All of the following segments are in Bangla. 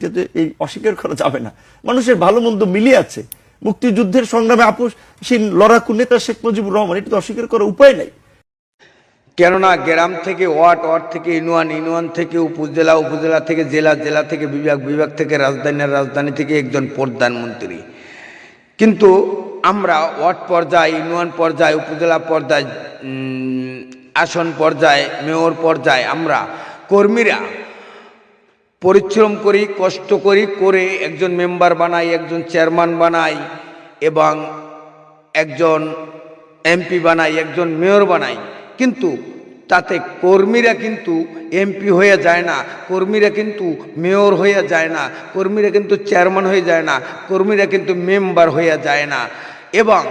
এটা তো এই অস্বীকার করা যাবে না। মানুষের ভালো মন্দ মিলিয়ে আছে। মুক্তিযুদ্ধের সংগ্রামে আপোষহীন লড়াকু নেতা শেখ মুজিবুর রহমান, এটা তো অস্বীকার করার উপায় নাই। কেননা গ্রাম থেকে ওয়ার্ড, ওয়ার্ড থেকে ইউনিয়ন, ইউনিয়ন থেকে উপজেলা, উপজেলা থেকে জেলা, জেলা থেকে বিভাগ, বিভাগ থেকে রাজধানী, রাজধানী থেকে একজন প্রধানমন্ত্রী। কিন্তু আমরা ওয়ার্ড পর্যায়ে, ইউনিয়ন পর্যায়ে, উপজেলা পর্যায়ে, আসন পর্যায়ে, মেয়র পর্যায়ে আমরা কর্মীরা পরিশ্রম করি, কষ্ট করি, করে একজন মেম্বার বানাই, একজন চেয়ারম্যান বানাই এবং একজন এমপি বানাই, একজন মেয়র বানাই। কিন্তু তাতে কর্মীরা কিন্তু এমপি হয়ে যায় না, কর্মীরা কিন্তু মেয়র হয়ে যায় না, কর্মীরা কিন্তু চেয়ারম্যান হয়ে যায় না, কর্মীরা কিন্তু মেম্বার হয়ে যায় না। এবং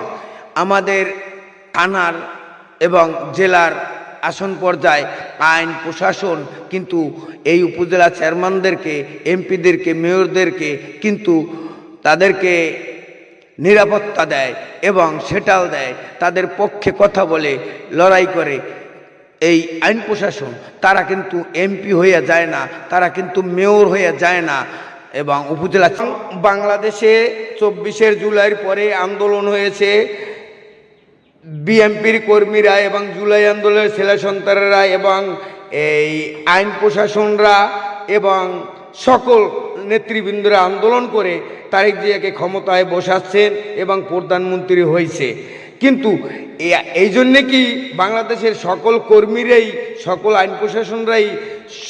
আমাদের থানার এবং জেলার আসন পর্যায়ে আইন প্রশাসন কিন্তু এই উপজেলা চেয়ারম্যানদেরকে, এমপিদেরকে, মেয়রদেরকে কিন্তু তাদেরকে নিরাপত্তা দেয় এবং সেটাও দেয়, তাদের পক্ষে কথা বলে, লড়াই করে। এই আইন প্রশাসন তারা কিন্তু এমপি হয়ে যায় না, তারা কিন্তু মেয়র হয়ে যায় না। এবং উপজেলা বাংলাদেশে 24শে জুলাইয়ের পরে আন্দোলন হয়েছে, বিএনপির কর্মীরা এবং জুলাই আন্দোলনের ছেলে সন্তানেরা এবং এই আইন প্রশাসনরা এবং সকল নেতৃবৃন্দরা আন্দোলন করে তারেক জিয়াকে ক্ষমতায় বসাচ্ছেন এবং প্রধানমন্ত্রী হয়েছে। কিন্তু এই জন্যে কি বাংলাদেশের সকল কর্মীরাই, সকল আইন প্রশাসনরাই,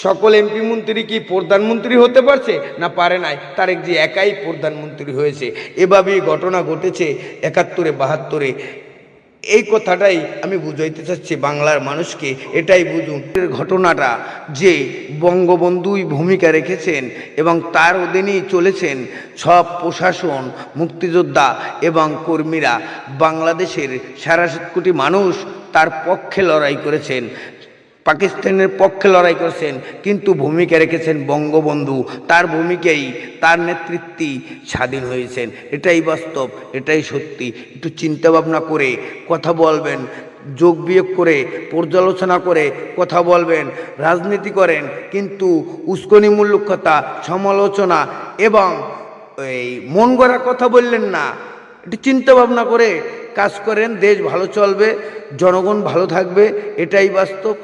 সকল এমপি মন্ত্রী কি প্রধানমন্ত্রী হতে পারছে? না, পারে নাই। তারেক জিয়া একাই প্রধানমন্ত্রী হয়েছে। এভাবেই ঘটনা ঘটেছে 71-এ, 72-এ। এই কথাটাই আমি বুঝাইতে চাচ্ছি বাংলার মানুষকে, এটাই বুঝুন ঘটনাটা যে বঙ্গবন্ধুই ভূমিকা রেখেছেন এবং তার অধীনেই চলেছেন সব প্রশাসন, মুক্তিযোদ্ধা এবং কর্মীরা। বাংলাদেশের 7.5 কোটি মানুষ তার পক্ষে লড়াই করেছেন, পাকিস্তানের পক্ষে লড়াই করেছেন, কিন্তু ভূমিকা রেখেছেন বঙ্গবন্ধু। তার ভূমিকায়, তার নেতৃত্বে স্বাধীন হয়েছেন। এটাই বাস্তব, এটাই সত্যি। একটু চিন্তা ভাবনা করে কথা বলবেন, যোগ বিয়োগ করে, পর্যালোচনা করে কথা বলবেন। রাজনীতি করেন কিন্তু উস্কানিমূলক কথা, সমালোচনা এবং এই মন গড়া কথা বললেন না। একটু চিন্তা ভাবনা করে কাজ করেন, দেশ ভালো চলবে, জনগণ ভালো থাকবে, এটাই বাস্তব।